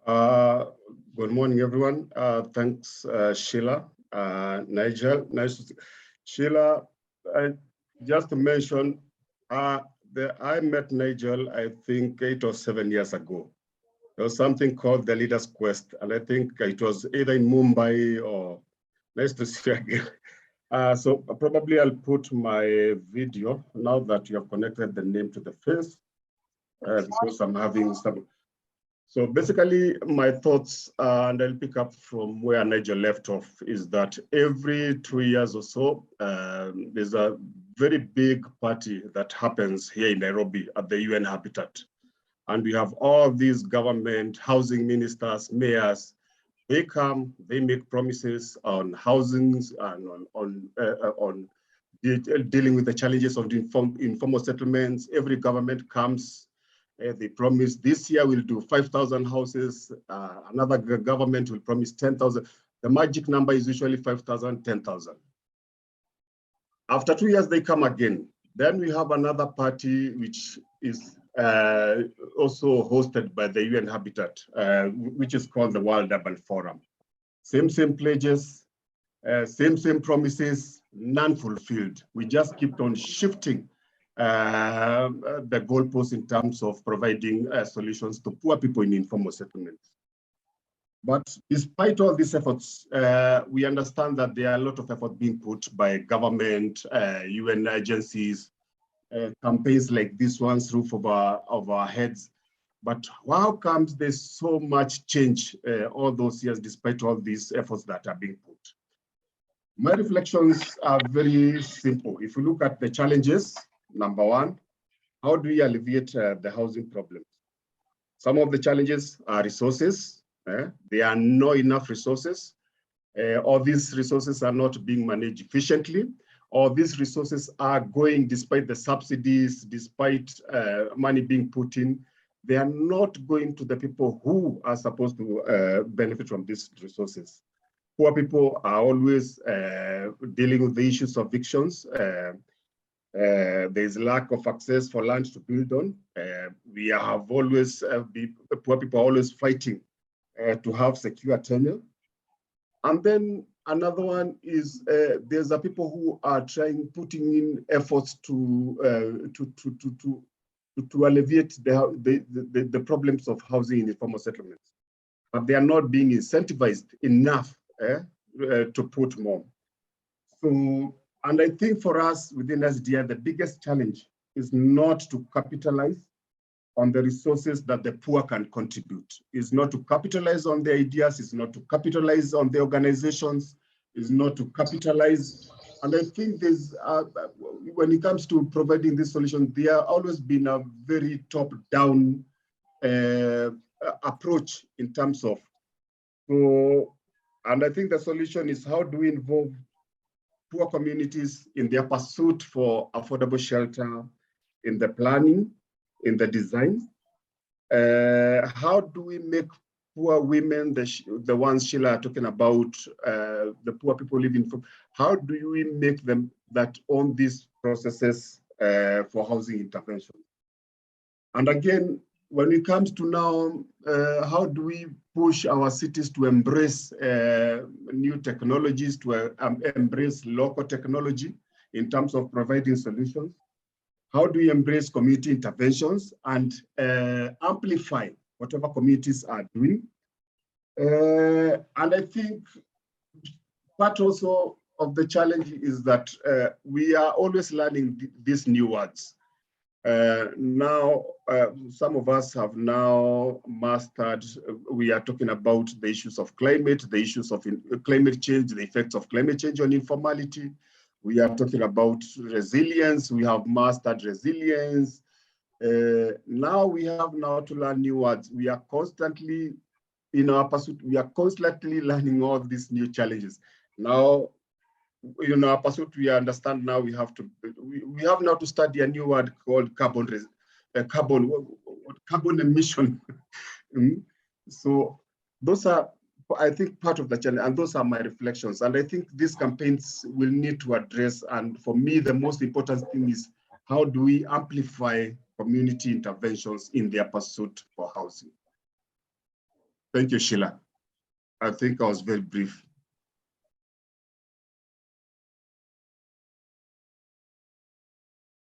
Good morning, everyone. Thanks, Sheila, Nigel. Nice to see. Sheila, just to mention, I met Nigel, I think 8 or 7 years ago. There was something called the Leaders Quest, and I think it was either in Mumbai or nice to see you again. So probably I'll put my video now that you have connected the name to the face, because I'm having some. So basically, my thoughts, and I'll pick up from where Nigel left off, is that every 2 years or so, there's a very big party that happens here in Nairobi at the UN Habitat. And we have all these government, housing ministers, mayors. They come, they make promises on housings and on dealing with the challenges of the informal settlements. Every government comes. They promise this year we'll do 5,000 houses. Another government will promise 10,000. The magic number is usually 5,000, 10,000. After 2 years, they come again. Then we have another party which is also hosted by the UN Habitat, which is called the World Urban Forum. Same pledges, same promises, none fulfilled. We just keep on shifting the goalposts in terms of providing solutions to poor people in informal settlements. But despite all these efforts, we understand that there are a lot of effort being put by government, UN agencies, campaigns like this one's roof over our heads. But how comes there's so much change all those years, despite all these efforts that are being put? My reflections are very simple. If you look at the challenges, number one, how do we alleviate the housing problems? Some of the challenges are resources. There are not enough resources. All these resources are not being managed efficiently. All these resources are going, despite the subsidies, despite money being put in, they are not going to the people who are supposed to benefit from these resources. Poor people are always dealing with the issues of evictions. There's lack of access for land to build on. We have always, poor people are always fighting to have secure tenure. And then another one is there's a people who are putting in efforts to alleviate the problems of housing in informal settlements, but they are not being incentivized enough to put more. So, and I think for us within SDI, the biggest challenge is not to capitalize on the resources that the poor can contribute. Is not to capitalize on the ideas, is not to capitalize on the organizations, is not to capitalize. And I think there's, when it comes to providing this solution, there has always been a very top-down approach in terms of, so, and I think the solution is how do we involve poor communities in their pursuit for affordable shelter, in the planning, in the design. How do we make poor women, the ones Sheila are talking about, the poor people living from, how do we make them that own these processes for housing intervention? And again, when it comes to now, how do we push our cities to embrace new technologies, to embrace local technology in terms of providing solutions? How do we embrace community interventions and amplify whatever communities are doing? And I think part also of the challenge is that we are always learning these new words. Now, some of us have now mastered, we are talking about the issues of climate, the issues of climate change, the effects of climate change on informality. We are talking about resilience. We have mastered resilience. Now we have to learn new words. We are constantly, in our pursuit, we are constantly learning all these new challenges. Now, in our pursuit, we understand now we have now to study a new word called carbon emission. So those are, I think, part of the challenge, and those are my reflections. And I think these campaigns will need to address, and for me, the most important thing is how do we amplify community interventions in their pursuit for housing? Thank you, Sheila. I think I was very brief.